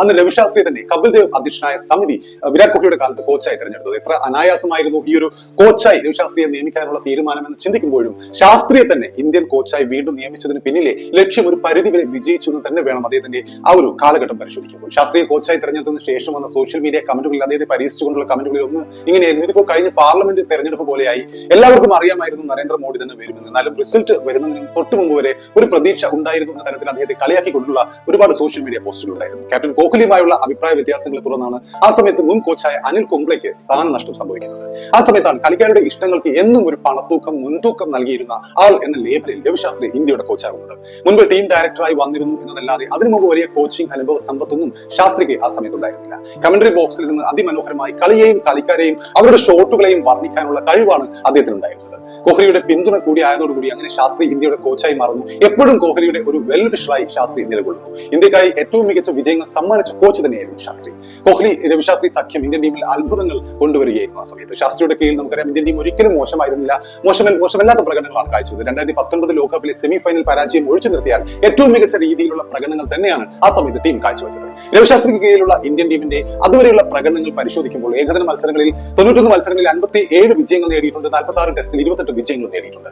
അന്ന് രവിശാസ്ത്രി തന്നെ കപിൽ ദേവ് അധ്യക്ഷനായ സമിതി വിരാട് കോഹ്ലിയുടെ കാലത്ത് കോച്ചായി തെരഞ്ഞെടുത്തത്. എത്ര അനായാസമായിരുന്നു ഈ ഒരു കോച്ചായി രവിശാസ്ത്രിയെ നിയമിക്കാനുള്ള തീരുമാനമെന്ന് ചിന്തിക്കുമ്പോഴും ശാസ്ത്രിയെ തന്നെ ഇന്ത്യൻ കോച്ചായി വീണ്ടും നിയമിച്ചതിന് പിന്നിലെ ലക്ഷ്യം ഒരു പരിധിവരെ വിജയിച്ചു എന്ന് തന്നെ വേണം അദ്ദേഹത്തിന്റെ ആ ഒരു കാലഘട്ടം പരിശോധിക്കുമ്പോൾ. ശാസ്ത്രിയെ കോച്ചായി തെരഞ്ഞെടുത്തതിന് ശേഷം വന്ന സോഷ്യൽ മീഡിയ കമന്റുകളിൽ അദ്ദേഹത്തെ പരിഹസിച്ചുകൊണ്ടുള്ള കമന്റുകളിൽ ഒന്ന് ഇങ്ങനെയായിരുന്നു: ഇതിപ്പോൾ കഴിഞ്ഞ പാർലമെന്റ് തെരഞ്ഞെടുപ്പ് പോലെയായി, എല്ലാവർക്കും അറിയാമായിരുന്നു നരേന്ദ്രമോദി തന്നെ വരുമെന്ന്, എന്നാലും റിസൾട്ട് വരുന്നതിന് തൊട്ട് മുമ്പ് വരെ ഒരു പ്രതീക്ഷ ഉണ്ടായിരുന്നു എന്ന തരത്തിൽ അദ്ദേഹത്തെ കളിയാക്കിക്കൊണ്ടുള്ള ഒരുപാട് സോഷ്യൽ മീഡിയ പോസ്റ്റുകൾ ഉണ്ടായിരുന്നു. ക്യാപ്റ്റൻ കോഹ്ലിയുമായുള്ള അഭിപ്രായ വ്യത്യാസങ്ങളെ തുടർന്നാണ് ആ സമയത്ത് മുൻ കോച്ചായ അനിൽ കുംബ്ലെക്ക് സ്ഥാനനഷ്ടം സംഭവിക്കുന്നത്. ആ സമയത്താണ് കളിക്കാരുടെ ഇഷ്ടങ്ങൾക്ക് എന്നും ഒരു പണത്തൂക്കം മുൻതൂക്കം നൽകിയിരുന്ന ആൾ എന്ന ലേബലിൽ രവിശാസ്ത്രി ഇന്ത്യയുടെ കോച്ചാകുന്നത്. മുൻപ് ടീം ഡയറക്ടറായി വന്നിരുന്നു എന്നതല്ലാതെ അതിനു മുമ്പ് വലിയ കോച്ചിങ് അനുഭവ സമ്പത്തൊന്നും ശാസ്ത്രിക്ക് ആ സമയത്തുണ്ടായിരുന്നില്ല. കമന്ററി ബോക്സിൽ നിന്ന് അതിമനോഹരമായി കളിയെയും കളിക്കാരെയും അവരുടെ ഷോട്ടുകളെയും വർണ്ണിക്കാനുള്ള കഴിവാണ് അദ്ദേഹത്തിന് ഉണ്ടായിരുന്നത്. കോഹ്ലിയുടെ പിന്തുണ കൂടി ആയതോടുകൂടി അങ്ങനെ ശാസ്ത്രി ഇന്ത്യയുടെ കോച്ചായി മാറുന്നു. എപ്പോഴും കോഹ്ലിയുടെ ഒരു വെൽ വിഷറായി ശാസ്ത്രി നിലകൊള്ളുന്നു. ഇന്ത്യക്കായി ഏറ്റവും മികച്ച വിജയങ്ങൾ സമ്മാനിച്ച കോച്ച് തന്നെയായിരുന്നു ശാസ്ത്രി. കോഹ്ലി രവിശാസ്ത്രി സഖ്യം ഇന്ത്യൻ ടീമിൽ അത്ഭുതങ്ങൾ കൊണ്ടുവരികയായിരുന്നു. ആ സമയത്ത് ശാസ്ത്രിയുടെ കീഴിൽ നമുക്കറിയാം ഇന്ത്യൻ ടീം ഒരിക്കലും മോശമായിരുന്നില്ല, മോശമല്ലാത്ത പ്രകടനങ്ങളാണ് കാഴ്ചവെച്ചത്. 2019 ലോകകപ്പിലെ സെമി ഫൈനൽ പരാജയം ഒഴിച്ചു നിർത്തിയാൽ ഏറ്റവും മികച്ച രീതിയിലുള്ള പ്രകടനങ്ങൾ തന്നെയാണ് ആ സമയത്ത് ടീം കാഴ്ചവെച്ചത്. രവിശാസ്ത്രിക്ക് കീഴിലുള്ള ഇന്ത്യൻ ടീമിന്റെ അതുവരെയുള്ള പ്രകടനങ്ങൾ പരിശോധിക്കുമ്പോൾ ഏകദിന മത്സരങ്ങളിൽ 91 മത്സരങ്ങളിൽ 57 വിജയങ്ങൾ നേടിയിട്ടുണ്ട്, 46 ടെസ്റ്റിൽ 28 വിജയങ്ങൾ നേടിയിട്ടുണ്ട്.